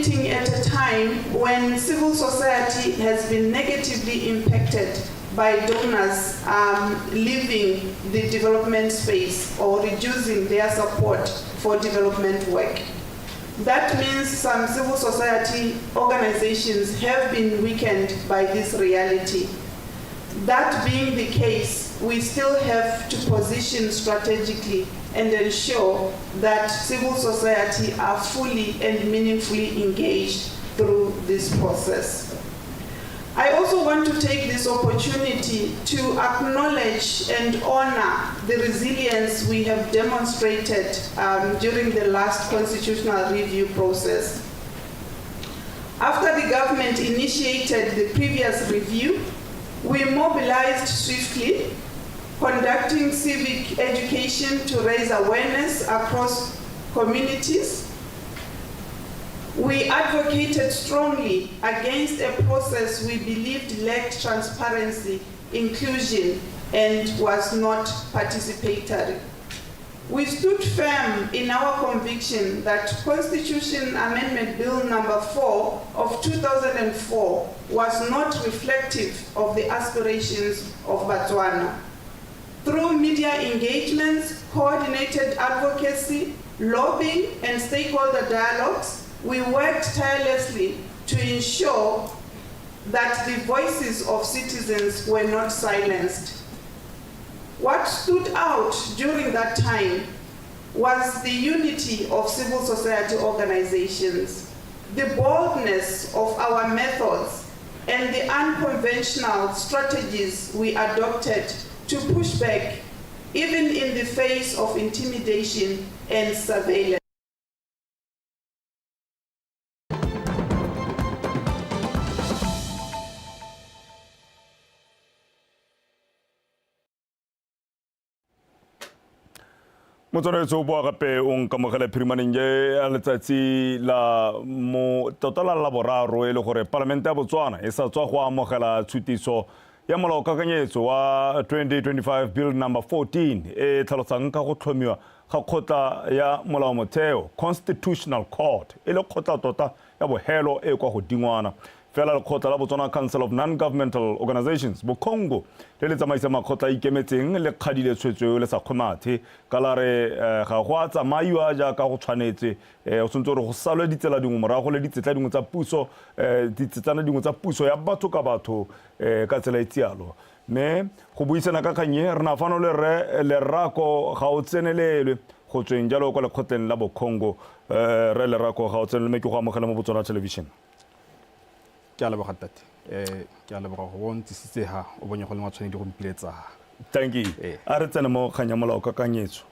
operating at a time when civil society has been negatively impacted by donors leaving the development space or reducing their support for development work. That means some civil society organizations have been weakened by this reality. That being the case, we still have to position strategically and ensure that civil society are fully and meaningfully engaged through this process. I also want to take this opportunity to acknowledge and honor the resilience we have demonstrated during the last constitutional review process. After the government initiated the previous review, we mobilized swiftly, conducting civic education to raise awareness across communities. We advocated strongly against a process we believed lacked transparency, inclusion, and was not participatory. We stood firm in our conviction that Constitution Amendment Bill number 4 of 2004 was not reflective of the aspirations of Botswana. Through media engagements, coordinated advocacy, lobbying, and stakeholder dialogues, we worked tirelessly to ensure that the voices of citizens were not silenced. What stood out during that time was the unity of civil society organizations, the boldness of our methods, and the unconventional strategies we adopted to push back, even in the face of intimidation and surveillance. Motswaretso o bua gape o nkamogela phirimaneng ya letsatsi la mo totala la boraro e le gore palamente ya Botswana e sa tswa go amogela tshutiso ya molaokakanyetso wa 2025 bill number 14 e tlhalosang ka go tlhomiwa ga kgotla ya molaomotheo constitutional court e le kgotla tota ya bohelo e kwa godingwana fela lekgotla la Botswana Council of Non-Governmental Organizations Bokongo le tsamaisa makgotla a ikemetseng le kgadile tshwetso le sa kgomathe ka la re ga go a tsamaiwa jaaka go tshwanetse o tshwanetse re go salwe ditsela dingwe morago le ditsetla dingwe tsa puso ditsetsana dingwe tsa puso ya batho ka batho ka tsela e tsialo mme go buisana ka kganye re na fano le rako ga o tsenelelwe go tsweng jalo kwa lekgotleng la Bokongo re le rako ga o tsenelelwe ke go amogela mo Botswana Television. Ke a leboga tate ke a leboga go bontsisitse ha o bonye go le matshwanedi go mpiletsa. Thank you. A re tsena mo kganya molao kakanyetso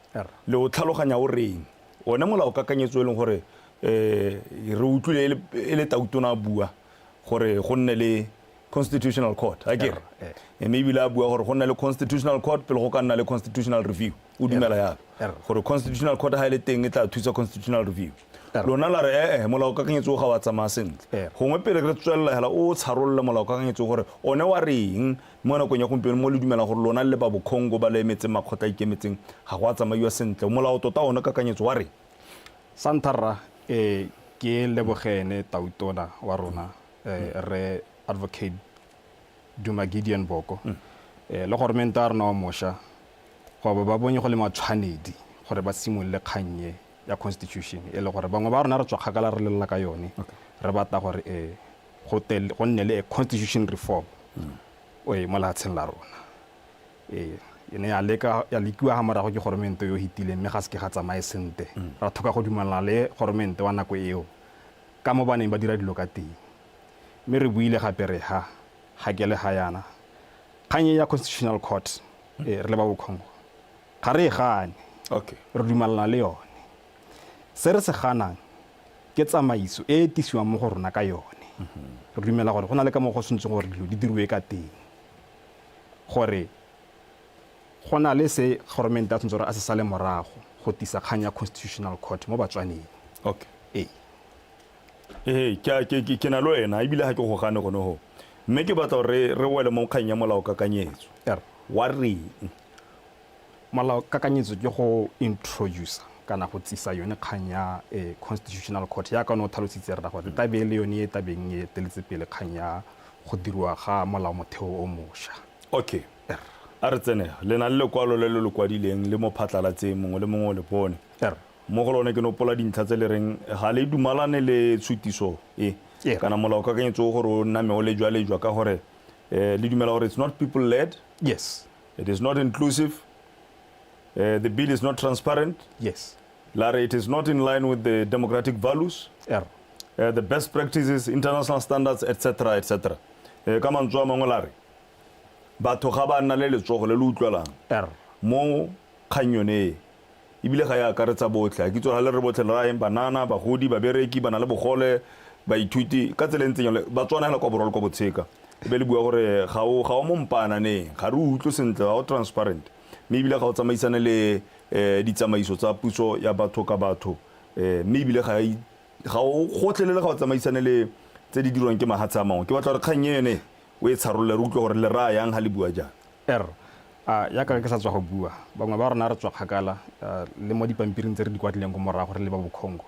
le o tlhaloganya o reng one molao kakanyetso e leng gore re utlwile e le tautona bua gore go nne le constitutional court a kere maybe la bua gore go nne le constitutional court pele go ka nna le constitutional review o dumela yalo gore constitutional court ha ile teng e tla thusa constitutional review lona la re molao kakanyetso ga wa tsamaya sentle gongwe pele re tswelela hela o tsharolle molao kakanyetso gore one wa reng mo nakong ya gompieno mo le dumela gore lona le ba Bokongo ba le emetse makgotla ikemetseng ga go a tsamaiwa sentle molao tota one kakanyetso wa reng Santarra ke lebogene tautona wa rona re advocate Duma Gideon Boko le gore menta rena wa mosha go ba bonye go le matshwanedi gore ba simolle kganye ya constitution e le gore bangwe ba rona re tswa kgakala re lela ka yone re batla gore go nne le constitution reform mo lefatsheng la rona ene ya lekiwa ga morago ke goromente yo hitile mme ga se ke ga tsamaye sente ra thoka go dumelana le goromente wa nako eo ka mo baneng ba dira dilo ka teng mme re buile gape re ga ke le ga yana kganye ya constitutional court re le ba Bokongo ga re gane re dumelana le yone se re se ganang ke tsamaiso e tisiwang mo go rona ka yone re dumela gore go na le ka mo go sentse gore dilo di dirwe ka teng gore go na le se goromente a tshwanetse gore a se sale morago go tisa kgang ya constitutional court mo Batswaneng ke na lo ena ebile ga ke go gane gone go mme ke batla gore re wele mo kgang ya molao kakanyetso wa reng molao kakanyetso ke go introduce kana go tsisa yone kgang ya constitutional court ya ka no tlhalositse rra gore tabe le yone e tabeng e teletse pele kgang ya go dirwa ga molao motheo o mošwa. Okay, a re tsene le na le lekwalo le le kwadileng le mo phatlalatseng mongwe le mongwe le bone mo go lone ke no pola dintlha tse le reng ga le dumalane le tshutiso kana molao kakanyetso gore o nna me o le jwa ka gore le dumela gore it's not people led. Yes. It is not inclusive. The bill is not transparent. Yes. Larry, it is not in line with the democratic values. The best practices, international standards, etc., etc. Ka mantswe a mangwe Larry, batho ga ba nna le letsogo le le utlwelang mo kgang yone ebile ga ya akaretsa botlhe a kitso ga le re botlhe le raeng banana bagodi babereki ba na le bogole baithuti ka tsela ntseng yone ba tswana hela kwa borolo kwa botsheka e be le bua gore ga o mo mpananeng ga re utlwe sentle ga o transparent mme ebile ga o tsamaisane le ditsamaiso tsa puso ya batho ka batho mme ebile ga o gotlhelele ga o tsamaisane le tse di dirwang ke mahatsa a mangwe ke batla gore kgang yone o e tsharolle re utlwe gore le raya yang ga le bua jang ya ka ke sa tswa go bua bangwe ba rona re tswa kgakala le mo dipampiring tse re di kwatlileng go morago gore le ba bokhongo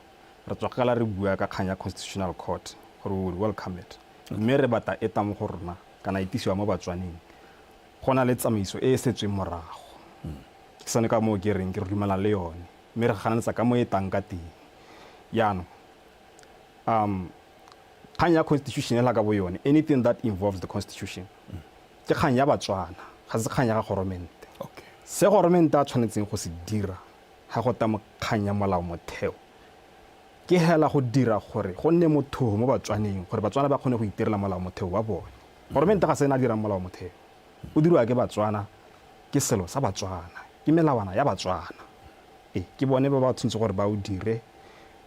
re tswa kgakala re bua ka kgang ya constitutional court gore we would welcome it mme re bata eta mo go rona kana itisiwa mo batswaneng go na le tsamaiso e setsweng morago ke sone ka mo ke reng ke re dumela le yone mme re gananetsa ka mo e tang ka teng yaano kgang ya constitution e la ka bo yone anything that involves the constitution ke kgang ya batswana ga se kgang ya ga goromente se goromente a tshwanetseng go se dira ga go tama kgang ya molao motheo ke hela go dira gore go nne motho mo batswaneng gore batswana ba kgone go itirela molao motheo wa bone goromente ga se na dira molao motheo o dirwa ke batswana ke selo sa batswana ke melawana ya batswana ke bone ba ba tshwantse gore ba o dire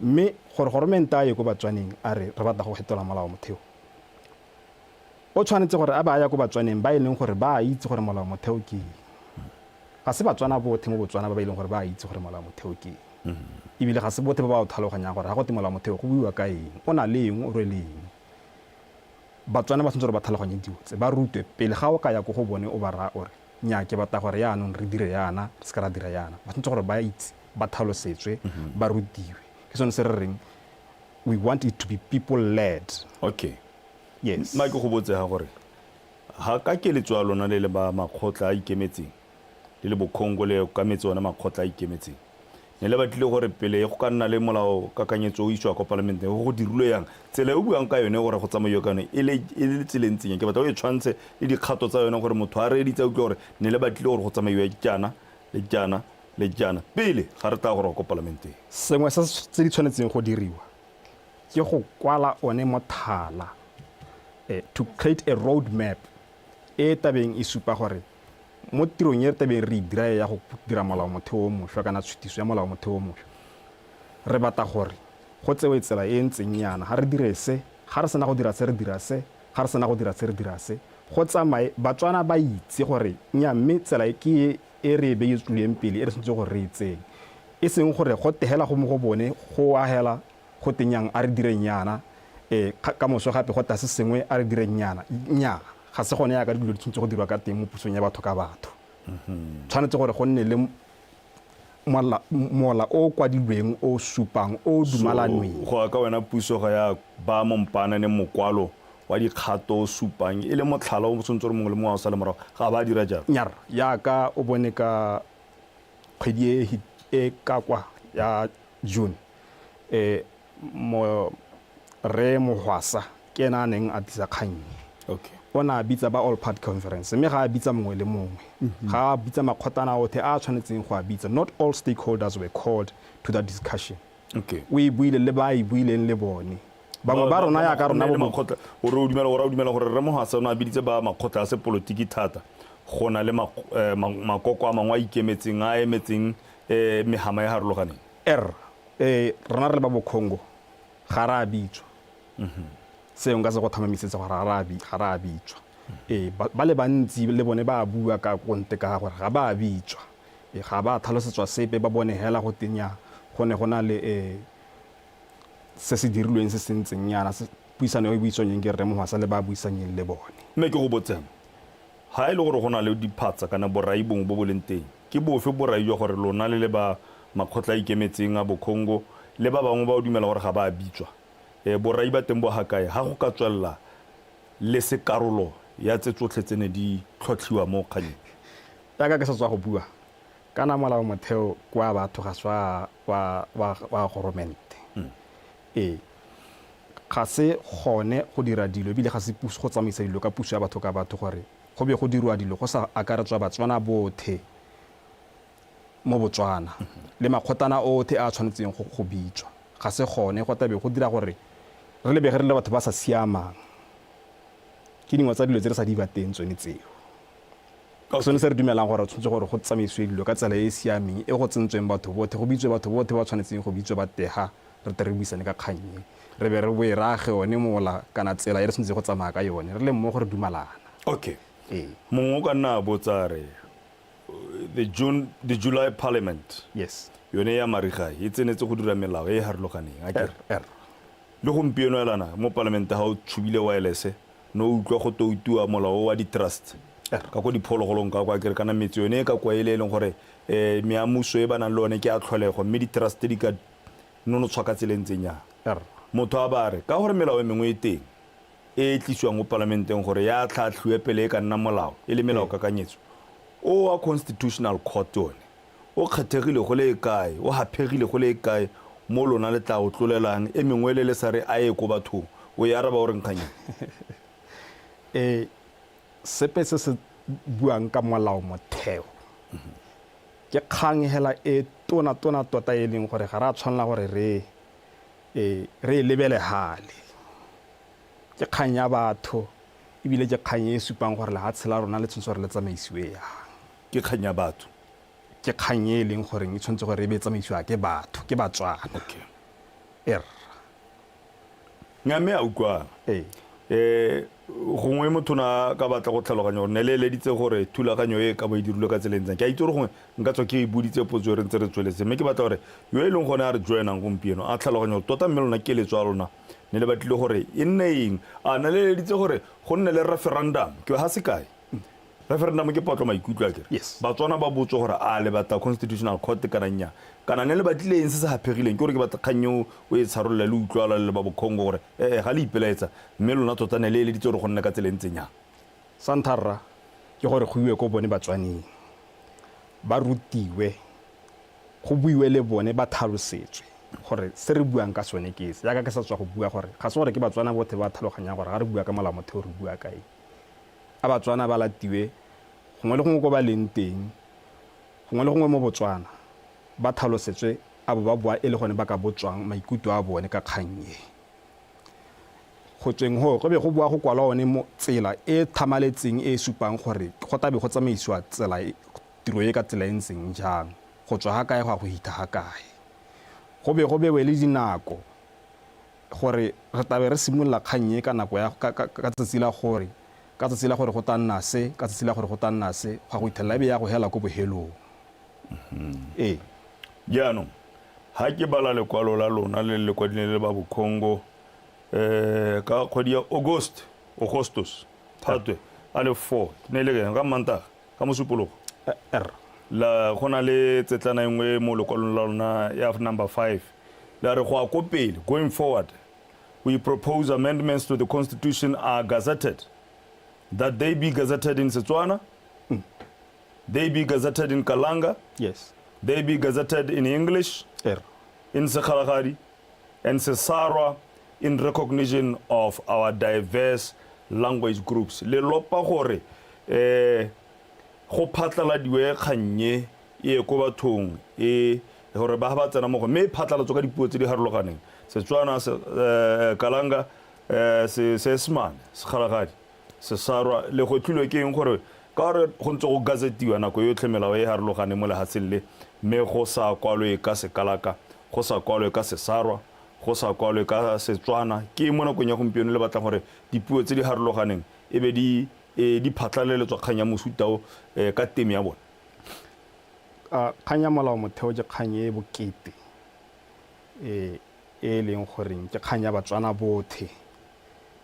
mme gore goromente a ye go batswaneng a re batla go fetola molao motheo o tshwanetse gore a ba ya go batswaneng ba ileng gore ba itse gore molao motheo ke ga se batswana bothe mo botswana ba ileng gore ba itse gore molao motheo ke ebile ga se bothe ba ba o tlhaloganyang gore ga go te molao motheo go buiwa ka eng o na le eng o rweleng batswana ba tshwanetse gore ba tlhaloganye dilo tse ba rutwe pele ga o ka ya go go bone o ba raya ore nnyaa ke batla gore yaanong re dire yana re se ka ra dira yana ba tshwanetse gore ba itse ba tlhalosetswe ba rutiwe ke sone se re reng we want it to be people led. Okay. Yes. Ma ke go botsega gore ha ka ke letswa lona le ba makgotla a ikemetseng le bokhongo le ka metso ona makgotla a ikemetseng ne le batlile gore pele go ka nna le molao kakanyetso o iswa go parliament go dirilwe yang tsela o buang ka yone gore go tsamayo ka yone e le tselentseng ke batla o e tshwantse le dikgato tsa yone gore motho a re ditsa utlwe gore ne le batlile gore go tsamayo jana le jana pele ga re ta gore go parliament sengwe sa tse di tshwanetseng go diriwa ke go kwala one mothala to create a road map e tabeng e supa gore mo tirong ye tabeng re dira ya go dira molao motheo o mošwa kana tshutiso ya molao motheo o mošwa re bata gore go tsewe tsela e ntseng yana ga re dire se ga re sena go dira se re dira se ga re sena go dira se re dira se go tsamaye batswana ba itse gore nya mme tsela ke e re be yetsuleng pele e re sentse gore re itseng e seng gore go tegela go mo go bone go a hela go tenyang a re direng yana ka moso gape go ta se sengwe a re direng yana nya ga se gone ya ka dilo di tshwanetse go dirwa ka teng mo pusong ya batho ka batho tshwanetse gore go nne le mola o kwadilweng o supang o dumalanweng go ka wena puso ga ya ba mompana ne mokwalo wa dikgato o supang e le motlhala o tshwanetse gore mongwe le mongwe a sa le morago ga ba dira jalo nyar ya ka o bone ka kgwedi e ka kwa ya June mo re mohwasa ke na neng a tisa kgang ona bitsa ba all party conference mme ga a bitsa mongwe le mongwe ga a bitsa makgotana othe a tshwanetseng go a bitsa not all stakeholders were called to that discussion we buile le ba buileng le bone bangwe ba rona ya ka rona bo makgotla o re o dumela gore re mohwasa ona a biditse ba makgotla a se politiki thata gona le makoko a mangwe a ikemetseng a emetseng mehama ya harologaneng rona re le ba bokhongo ga ra bitswa seo nka se go thamamitsetsa gore ga ra bitswa ba le bantsi le bone ba bua ka konte ka gore ga ba bitswa ga ba tlhalosetswa sepe ba bone hela go tenya gone gona le se se dirilweng se sentseng yana puisano e buiswang ke re mohwasa le ba buisanyeng le bone mme ke go botseng ha ile gore gona le diphatsa kana borai bong bo boleng teng ke bofe borai yo gore lona le ba makgotla a ikemetseng a bokhongo le ba bangwe ba o dumela gore ga ba bitswa borai ba teng bo hakae ha go ka tswella le se karolo ya tse tsotlhe tsene di tlhotlhiwa mo kganyeng ya ka ke sa tswa go bua kana molao motheo kwa batho ga swa wa goromente ga se gone go dira dilo ebile ga se puso go tsamaisa dilo ka puso ya batho ka batho gore go be go dirwa dilo go sa akaretswa batswana bothe mo Botswana le makgotana othe a tshwanetseng go bitswa ga se gone go tabe go dira gore re le begere le batho ba sa siamang ke dingwe tsa dilo tse re sa di bateng tsone tseo sone se re dumelang gore tshwanetse gore go tsamaisiwe dilo ka tsela e e siameng e go tsentsweng batho bothe go bitswe batho bothe ba tshwanetseng go bitswe ba tega re tere buisane ka kgannye re be re boerage yone mola kana tsela e re tshwanetse go tsamaya ka yone re le mmogo re dumalana okay mongwe ka nna botsare the July Parliament yes yone ya mariga e tsenetse go dira melao e harologaneng a kere le gompieno elana mo parlamente ha o tshubile wireless no utlwa go toutua molao wa di-trust ka go diphologolong ka kwa kere kana metsi yone ka kwa ile leng gore meamuso e banang le one ke a tlholego mme di-trust di ka nono tshwaka tseleng nya motho a bare ka gore melao e mengwe e teng e tliswang mo parlamenteng gore ya tlhatlhiwe pele e ka nna molao e le melao kakanyetso o a constitutional court one o kgethegile go le kae o hapegile go le kae mo lona le tla o tlolelang e mengwe le sa re a ye go batho o ya raba o reng khanya sepe se buang ka molao motheo ke kgang hela e tona tota e leng gore ga ra tshwanela gore re lebele hale ke kgang ya batho ebile ke kgang e supang gore le ha tshela rona le tshwanetse gore le tsamaisiwe ya ke kgang ya batho ke kgang e leng gore e tshwanetse gore e be tsamaisiwa ke batho ke Batswana okay ngame a ukwa gongwe motho na ka batla go tlhaloganya gore ne le eleditse gore thulaganyo e ka bo e dirilwe ka tseleng tsang ke a itse gore gongwe nka tswa ke e buditse potso re ntse re tsweletse mme ke batla gore yo e leng gone a re joinang gompieno a tlhaloganya gore tota mme lona keletso a lona ne le batlile gore e nne eng a ne le eleditse gore go nne le referendum ke ha se kae referendum ke potlo maikutlo a kere Batswana ba botso gore a le batla constitutional court kana nya kana ne le batlile eng se se hapegileng ke gore ke batla kgannyo o e tsharolla le utlwala le ba bokhongo gore ga le ipelaetsa mme lona tota ne le eleditse gore go nne ka tseleng tsenya Santhara ke gore go iwe ko bone Batswaneng ba rutiwe go buiwe le bone ba thalosetswe gore se re buang ka sone ke se ya ka sa tswa go bua gore ga se gore ke Batswana bothe ba tlhaloganya gore ga re bua ka molao motheo re bua kae a Batswana ba latiwe gongwe le gongwe go ba leng teng gongwe le gongwe mo Botswana ba thalosetswe a bo ba bua e le gone ba ka botswang maikutlo a bone ka kgannye go tsweng go be go bua go kwala one mo tsela e thamaletseng e supang gore go tabe go tsamaisiwa tsela tiro e ka tsela e ntseng jang go tswa ga kae go hita ga kae go be we le dinako gore re tabe re simolola kgannye ka nako ya ka tsela gore ka tsela gore go tanna se ka tsela gore go tanna se ga go ithella be ya go hela go bohelong jaanong ha ke bala lekwalo la lona le le kwadile le ba bokhongo ka kgwedi ya Augustus thatwe a le 4 ne le ka manta ka mosupologo la gona le tsetlana engwe mo lekwalong la lona ya number 5 la re go a ko pele going forward we propose amendments to the constitution are gazetted that they be gazetted in Setswana they be gazetted in Kalanga yes they be gazetted in English in Sekhalagadi and Sesarwa in recognition of our diverse language groups le lopa gore go phatlaladiwe kgannye e go bathong gore ba ba tsena mo go me phatlalatso ka dipuo tse di harologaneng Setswana Kalanga Seesimane Sekhalagadi Sesarwa le go tlhilwe ke eng gore ka re go ntse go gazetiwa nako yo tlhemelao e harologane mo lehatselle me go sa kwalwe ka Sekalaka go sa kwalwe ka Sesarwa go sa kwalwe ka Setswana ke mo nakong ya gompieno le batla gore dipuo tse di harologaneng e be di phatlaleletswa kganya mosutao ka temi ya bona kganya molao motheo ke kganye bokete e leng gore ke kganya Batswana bothe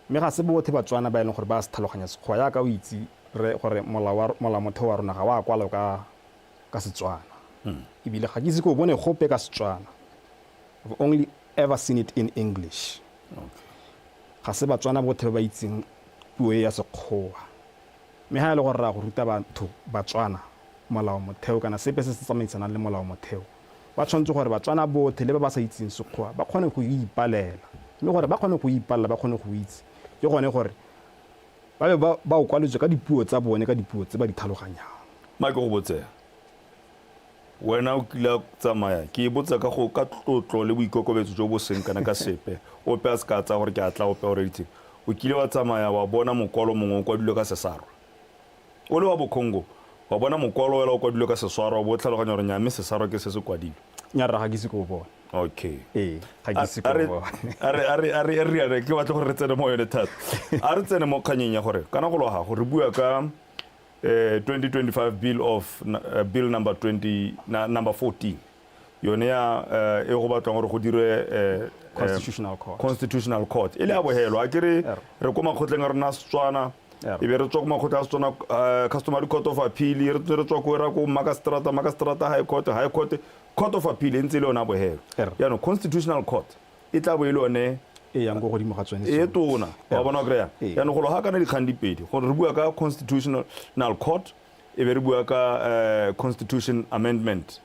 mme ga se bothe Batswana ba leng gore ba se tlhaloganya sekgwa ya ka o itse re gore molao motheo wa rona ga wa kwala ka Setswana ebile ga ke itse ko bone gope ka Setswana. I've only ever seen it in English. Ga se Batswana botlhe ba itseng puo ya Sekgowa. Me ha ile go rra go ruta batho Batswana molao motheo kana sepe se se tsamaisanang le molao motheo. Ba tshwanetse gore Batswana botlhe le ba ba sa itseng Sekgowa ba kgone go ipalela. Mme gore ba kgone go ipalela ba kgone go itse. Ke gone gore ba o kwaletswe ka dipuo tsa bone ka dipuo tse ba di tlhaloganyang. Mike go botse wena o kila tsamaya ke botsa ka go ka tlotlo le boikokobetso jo bo seng kana ka sepe o pe a se ka tsa gore ke atla o pe o retse o kile wa tsamaya wa bona mokolo mongwe o kwadilwe ka sesarwa o le wa Bokongo wa bona mokolo wela o kwadilwe ka sesarwa o bo tlhaloganya gore nya mme sesarwa ke se se kwadilwe nya ra ga ke se go bona. Okay ga ke se go bona. are ke batla gore re tsene mo yone thata a re tsene mo kganyeng ya gore kana go loga gore bua ka 2025 bill number 14 yone ya e go batlang gore go dire constitutional court ile a bohelo a kere re ko makgotleng a rena Setswana e be re tswa ko makgotla a Setswana customary court of appeal re tswa ko ra ko magistrata high court of appeal ntse le ona bohelo ya no constitutional court e tla bo ile one yang go godimo ga tsone e tona wa bona greya ya no go lo ha kana dikgang dipedi gore re bua ka constitutional court e be re bua ka constitution amendment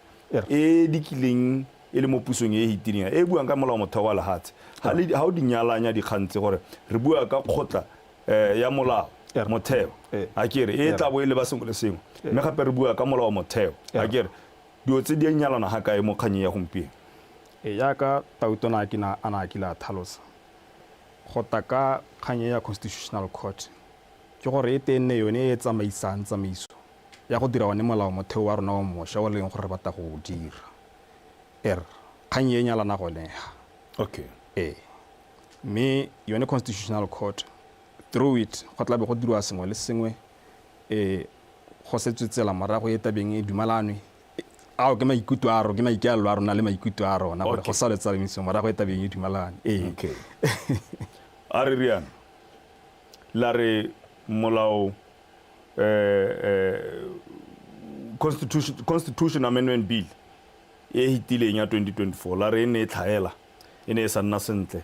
e dikileng e le mo pusong e hitinga e buang ka molao motheo wa lehatshe ha o dinyalanya dikgantse gore re bua ka kgotla ya molao motheo a kere e tla bo ile ba sengwe le sengwe mme gape re bua ka molao motheo a kere dio tse di nyalana ha kae mo kganyeng ya gompieno ya ka tautona ana kila thalosa gota ka kganye ya constitutional court ke gore e tenne yone e tsamaisang tsamaiso ya go dira one molao motheo wa rona o mosha o leng gore ba ta go dira kganye e nyalana go neha okay me yone constitutional court through it go tla be go dirwa sengwe le sengwe go setsetsela morago e tabeng e dumalanwe a ke maikutlo a ro ke maikelo a rona le maikutlo a rona gore go sa le tsalemiso morago e tabeng e dumalane okay a re riana la re molao constitution amendment bill e hitileng ya 2024 la re ne tlhaela e ne sa nna sentle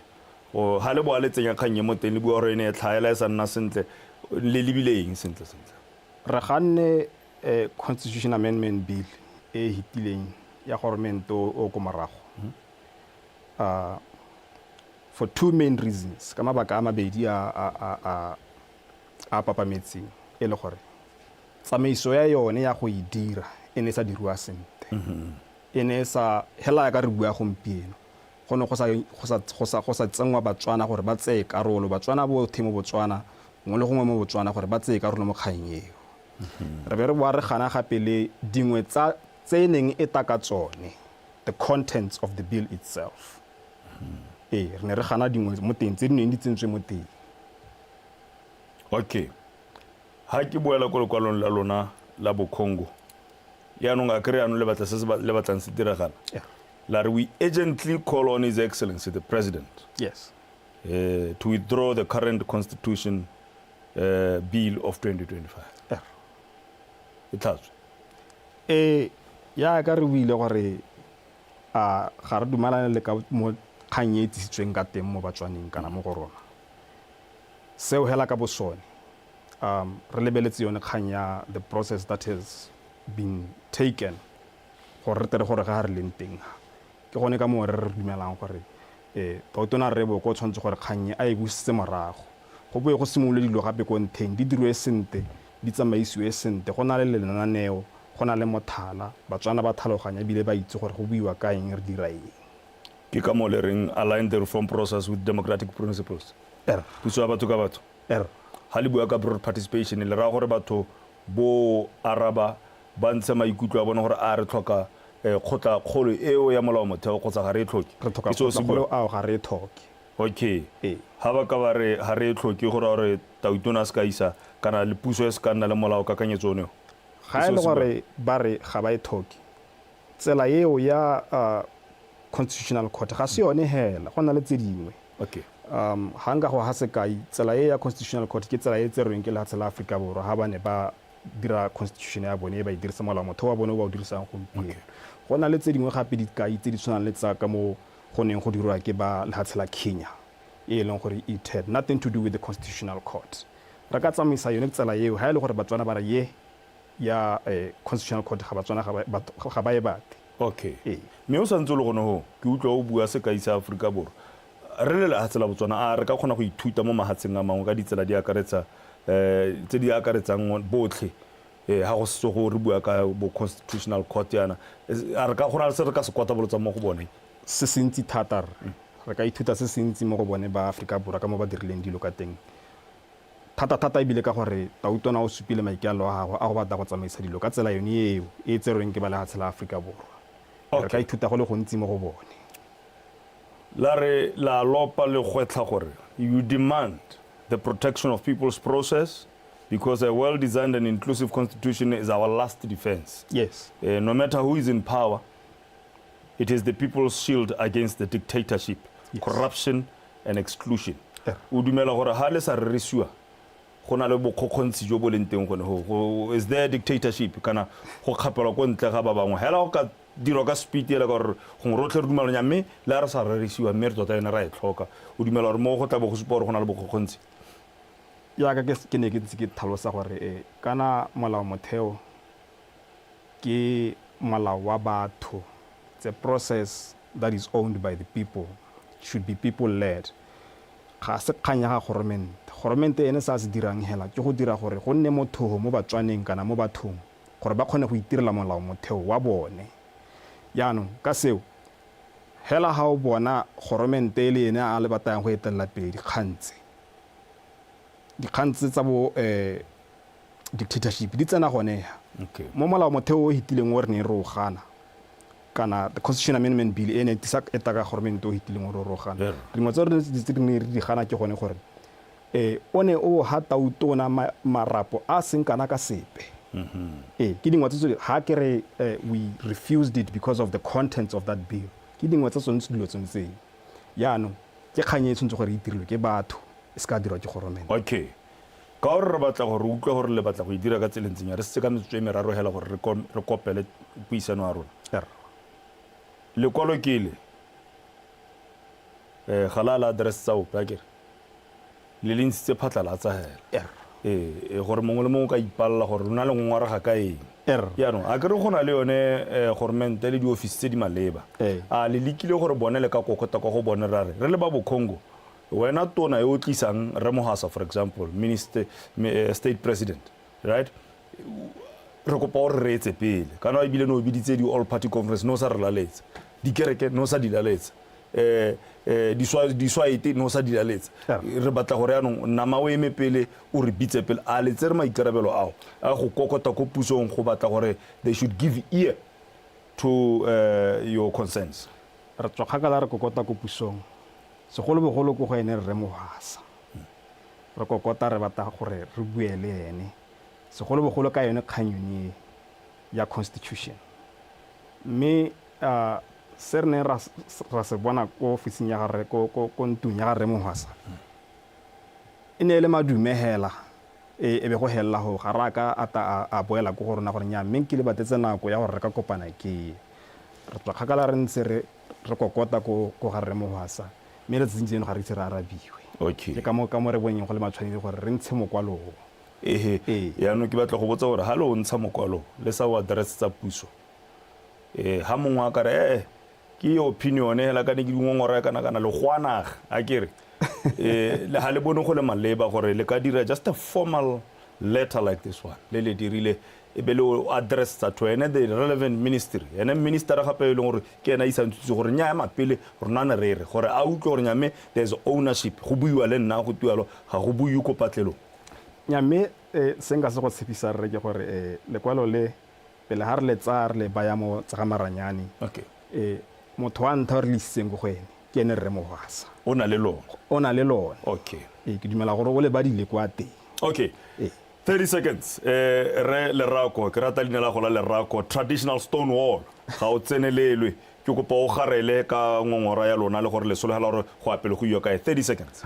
o ha le bo a letsenya kganye mo teng le bua gore ne tlhaela e sa nna sentle le lebileng sentle re ganne constitution amendment bill e hitileng ya government o ko morago for two main reasons ka mabaka a mabedi a papametseng e le gore tsamaiso ya yone ya go e dira e ne sa dirwa sente e ne sa hela ka re bua gompieno go ne go sa tsengwa Batswana gore ba tseye karolo Batswana bo themo Botswana mo le gongwe mo Botswana gore ba tseye karolo mo kganyeng re be re boa re gana gape le dingwe tsa tseneng e taka tsone the contents of the bill itself re ne re gana dingwe mo teng tse di neng di tsentswe mo teng okay ha ke boela go lekwalong la lona la Bokongo ya no nga kre ano le batla se le batlang se diragala la re we urgently call on His Excellency the President to withdraw the current constitution bill of 2025 itatswe ya ka re buile gore ga re dumalane le ka mo kganye e tsitsweng ka teng mo Batswaneng kana mo go rona seo hela ka bosone re lebeletse yone kganya the process that has been taken gore re tere gore ga re leng teng ke gone ka mo re dumelang gore tautona re bo go tshwantse gore kganye a e busitse morago go boe go simolole dilo gape ko nteng di dirwe sente di tsamaisiwe sente go na le lenaneo go na le mothala Batswana ba tlhaloganya bile ba itse gore go buiwa ka eng re dira eng ke ka mo le reng align the reform process with democratic principles puso ya batho ka batho ha le bua ka broad participation le ra gore batho bo araba ba ntse maikutlo a bona gore a re tlhoka khotla kgolo eo ya molao motheo go tsa ga re tlhoki ke so se bolo a ga re tlhoki okay ha ba ka ba re ha re tlhoki gore tautona ska isa kana le puso ya ska nna le molao ka kanyetsone ga ile gore ba re ga ba e tlhoki tsela eo ya constitutional court ga se yone hela go na le tse dingwe okay hanga go ha se kai tsela e ya constitutional court ke tsela e tserweng ke la tsela Africa borwa ha bane ba dira constitution ya bone e ba e dirisa molao motheo wa bone o ba o dirisang gompieno go na le tse dingwe gape dikai tse di tshwanang le tsa ka mo go neng go dirwa ke ba lehatshe la Kenya e leng gore it had nothing to do with the constitutional court ra ka tsamaisa yone tsela eo ha e le gore batswana ba re ye ya constitutional court ga batswana ga ba e bate okay mme o santse le gone ho ke utlwa o bua se ka isa Afrika Borwa re le lehatshe la Botswana a re ka kgona go ithuta mo mahatsheng a mangwe ka ditsela di akaretsa tse di akaretsang botlhe ha go se go re bua ka bo constitutional court yana a re ka gona se re ka se kwata bolotsa mo go bone se sentsi thata re ka ithuta se sentsi mo go bone ba Afrika Borwa ka mo ba dirileng dilo ka teng thata ebile ka gore Tautona o supile maikelo a gagwe a go batla go tsamaisa dilo ka tsela yone eo e tserweng ke ba lehatshe la Afrika Borwa re ka ithuta go le gontsi mo go bone la re la lopa le gwetlha gore you demand the protection of people's process because a well-designed and inclusive constitution is our last defense. Yes. No matter who is in power, it is the people's shield against the dictatorship, corruption, and exclusion. O dumela gore ha le sa rerisiwa go na le bokgontsi jo bo leng teng gone ho is there dictatorship kana go kgapelwa go ntle ga ba bangwe hela go ka diro ka speed ya gore go rotlhe re dumelanya mme la re sa rerisiwa mme re tota ena ra e tlhoka o dumela gore mo go tla bo go supa gore go na le bokgontsi ya ka ke ne ke tse ke tlhalosa gore kana molao motheo ke molao wa batho. It's a process that is owned by the people, should be people led. Ga se kganya ga government ene sa se dirang hela ke go dira gore go nne motho mo batswaneng kana mo bathong gore ba kgone go itirela molao motheo wa bone yaanong ka seo hela ha o bona government le ene a le batang go etella pele dikgantse tsa bo dictatorship di tsena gone mo molao motheo o hitileng o re ne re o gana kana the constitution amendment bill ene tsa etaka government o hitileng o re o gana dingwe tsa re di gana ke gone gore one o ha Tautona marapo a seng kana ka sepe ke dingwe tse ha ke re we refused it because of the contents of that bill ke dingwe tsa tsone dilo tsone yaanong ke kganye tshwantse gore itirilwe ke batho e se ka dirwa ke government okay ka gore re batla gore utlwe gore le batla go e dira ka tselentseng ya re se ka metswe meraro hela gore re kopele puisano a rona le kwalo ke le halala address tsa o pakere le lentse phatlalatsa hela gore mongwe le mongwe ka ipalla gore rona le ngwara ga ka eng yaanong a ke re gona le yone government le di office tse di maleba a le likile gore bone le ka kokota go bone re le ba bo Congo wena tona yo tlisang Remohasa for example minister state president right re kopa gore re etse pele kana e bile no biditse di all party conference no sa re laletsa di kereke no sa di laletsa di swaite no sa di laletsa re batla gore yanong nama o eme pele o re bitse pele a letse re maikarabelo ao a go kokota go pusong go batla gore they should give ear to your concerns re tswa kgakala re kokota go pusong segolo bogolo go go ene re Remohasa re kokota re batla gore re buele ene segolo bogolo ka yone kganyone ya constitution mme se re ne ra se bona ko ofising ya gare ko ntung ya Remohasa e ne le madume hela e be go hella go ga raka a boela go gore na gore nya mme ke le batetse nako ya gore re ka kopana ke re tswa kgakala re ntse re kokota go ga Remohasa mme re tsitseng ga re itse re arabiwe okay ke ka mo re boneng go le matshwanedi gore re ntshe mokwalo yaanong ke batla go botsa gore ha le o ntsha mokwalo le sa o address tsa puso ha mongwe a kare ke opinion hela ka ne ke dingongora kana le gwanaga a kere le ha le bone go le maleba gore le ka dira just a formal letter like this one le dirile e be le address tsa to ene the relevant ministry ene minister gape e leng gore ke ena isantse gore nya ya mapele rona ne re gore a utlwe gore nyame there's ownership go buiwa le nna go tualo ga go buiwe ko patlelo nyame senga se go tshepisa re ke gore lekwalo le pele ha re le tsa re le baya mo tsa maranyane okay motho wa ntha re le seng go ene ke ene Remohasa ona le lona okay ke dumela gore o le ba dile kwa teng okay 30 seconds re le rako ke rata lena la gola le rako traditional stone wall ga o tsenelelwe ke kopa o garele ka ngongora ya lona le gore le solegela gore go apele go yo kae 30 seconds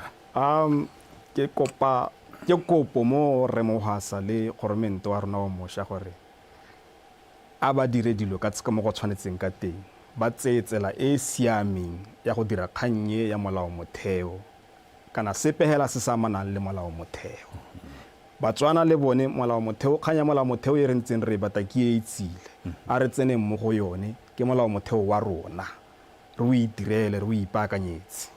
ke kopa ke kopo mo re Mohasa le goromento wa rona wa moša gore a ba dire dilo ka mo go tshwanetseng ka teng ba tseye tsela e siameng ya go dira kgannye ya molao motheo kana sepehela se sa amanang le molao motheo. Batswana le bone molao motheo kganya molao motheo e re ntseng re bata ke e itsile a re tseneng mo go yone ke molao motheo wa rona re o itirele re o ipaakanyetse.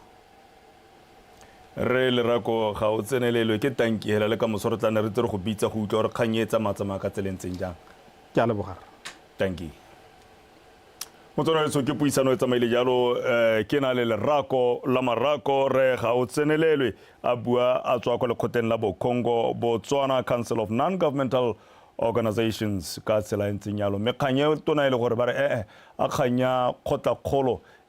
Re Lerako ga o tsenelelwe ke tanki hela le ka mosoro tlane re tsere go bitsa go utlwa gore kganyetsa matsama ka tselentseng jang. Ke a lebogara. Tanki Motsona ke puisano e tsamaile jalo ke na le Lerako la Marako re ga o tsenelelwe a bua a tswa kwa lekgotleng la Congo Botswana Council of Non-Governmental Organizations ka tsela ntseng jalo mekganye tona ile gore ba re a kganya kgotla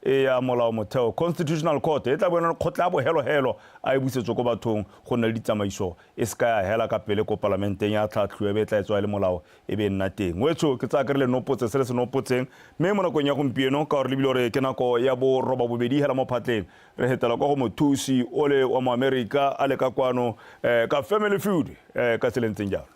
e ya molao motheo Constitutional Court e tla bona kgotla bo helo a e busetswe go bathong go nna le ditsamaiso e ska ya hela ka pele ko parlamenteng ya tlhatlhwe be tla etswa le molao e be nna teng wetso ke tsa ka re le nopotse se se nopotseng me mo nakong ya gompieno ka gore le bile ke nako ya bo roba bobedi hela mo phatleng re hetela go mothusi ole wa mo America a le ka kwano ka Family Feud ka tselentseng jalo.